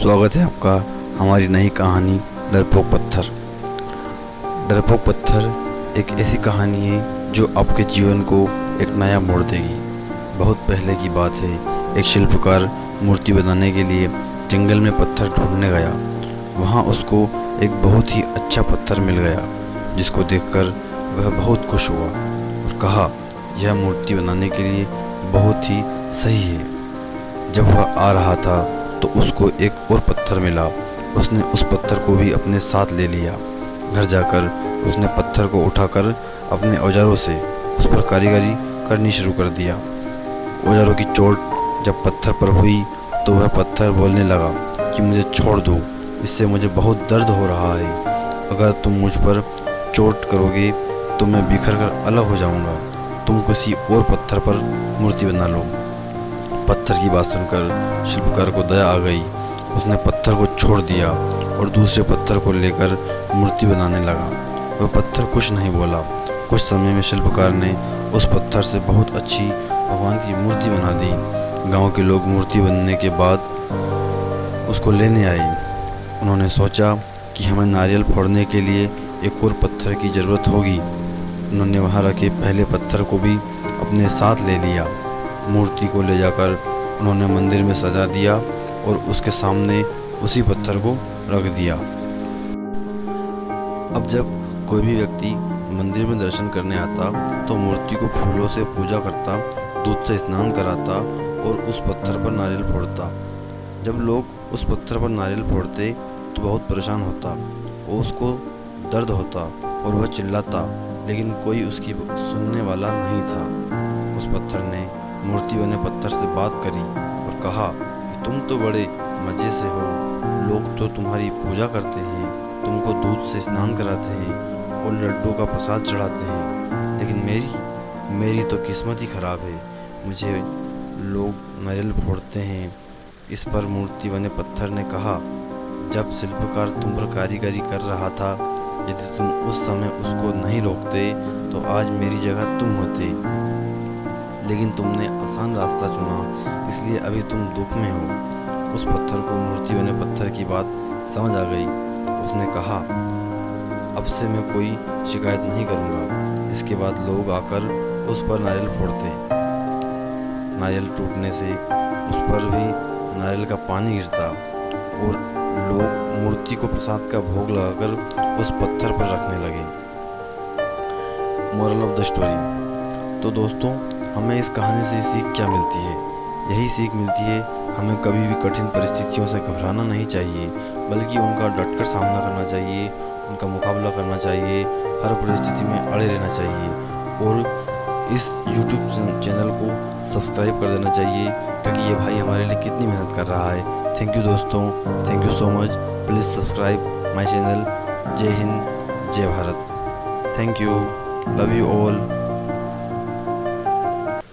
स्वागत है आपका हमारी नई कहानी डरपोक पत्थर। डरपोक पत्थर एक ऐसी कहानी है जो आपके जीवन को एक नया मोड़ देगी। बहुत पहले की बात है, एक शिल्पकार मूर्ति बनाने के लिए जंगल में पत्थर ढूंढने गया। वहाँ उसको एक बहुत ही अच्छा पत्थर मिल गया, जिसको देखकर वह बहुत खुश हुआ और कहा यह मूर्ति बनाने के लिए बहुत ही सही है। जब वह आ रहा था तो उसको एक और पत्थर मिला। उसने उस पत्थर को भी अपने साथ ले लिया। घर जाकर उसने पत्थर को उठाकर अपने औजारों से उस पर कारीगरी करनी शुरू कर दिया। औजारों की चोट जब पत्थर पर हुई तो वह पत्थर बोलने लगा कि मुझे छोड़ दो, इससे मुझे बहुत दर्द हो रहा है। अगर तुम मुझ पर चोट करोगे तो मैं बिखर कर अलग हो जाऊंगा। तुम किसी और पत्थर पर मूर्ति बना लो। पत्थर की बात सुनकर शिल्पकार को दया आ गई। उसने पत्थर को छोड़ दिया और दूसरे पत्थर को लेकर मूर्ति बनाने लगा। वह पत्थर कुछ नहीं बोला। कुछ समय में शिल्पकार ने उस पत्थर से बहुत अच्छी भगवान की मूर्ति बना दी। गांव के लोग मूर्ति बनने के बाद उसको लेने आए। उन्होंने सोचा कि हमें नारियल फोड़ने के लिए एक और पत्थर की ज़रूरत होगी। उन्होंने वहाँ रखे पहले पत्थर को भी अपने साथ ले लिया। मूर्ति को ले जाकर उन्होंने मंदिर में सजा दिया और उसके सामने उसी पत्थर को रख दिया। अब जब कोई भी व्यक्ति मंदिर में दर्शन करने आता तो मूर्ति को फूलों से पूजा करता, दूध से स्नान कराता और उस पत्थर पर नारियल फोड़ता। जब लोग उस पत्थर पर नारियल फोड़ते तो बहुत परेशान होता और उसको दर्द होता और वह चिल्लाता, लेकिन कोई उसकी सुनने वाला नहीं था। उस पत्थर ने मूर्ति बने पत्थर से बात करी और कहा कि तुम तो बड़े मज़े से हो, लोग तो तुम्हारी पूजा करते हैं, तुमको दूध से स्नान कराते हैं और लड्डू का प्रसाद चढ़ाते हैं, लेकिन मेरी तो किस्मत ही ख़राब है। मुझे लोग नारियल फोड़ते हैं। इस पर मूर्ति बने पत्थर ने कहा, जब शिल्पकार तुम पर कारीगरी कर रहा था, यदि तुम उस समय उसको नहीं रोकते तो आज मेरी जगह तुम होते, लेकिन तुमने आसान रास्ता चुना, इसलिए अभी तुम दुख में हो। उस पत्थर को मूर्ति बने पत्थर की बात समझ आ गई। उसने कहा, अब से मैं कोई शिकायत नहीं करूँगा। इसके बाद लोग आकर उस पर नारियल फोड़ते। नारियल टूटने से उस पर भी नारियल का पानी गिरता और लोग मूर्ति को प्रसाद का भोग लगाकर उस पत्थर पर रखने लगे। Moral of the story. तो दोस्तों, हमें इस कहानी से सीख क्या मिलती है? यही सीख मिलती है, हमें कभी भी कठिन परिस्थितियों से घबराना नहीं चाहिए, बल्कि उनका डटकर सामना करना चाहिए, उनका मुकाबला करना चाहिए, हर परिस्थिति में अड़े रहना चाहिए और इस YouTube चैनल को सब्सक्राइब कर देना चाहिए, क्योंकि ये भाई हमारे लिए कितनी मेहनत कर रहा है। थैंक यू दोस्तों, thank you so much. Please subscribe my channel. जय हिंद, जय Bharat. Thank you, love you all.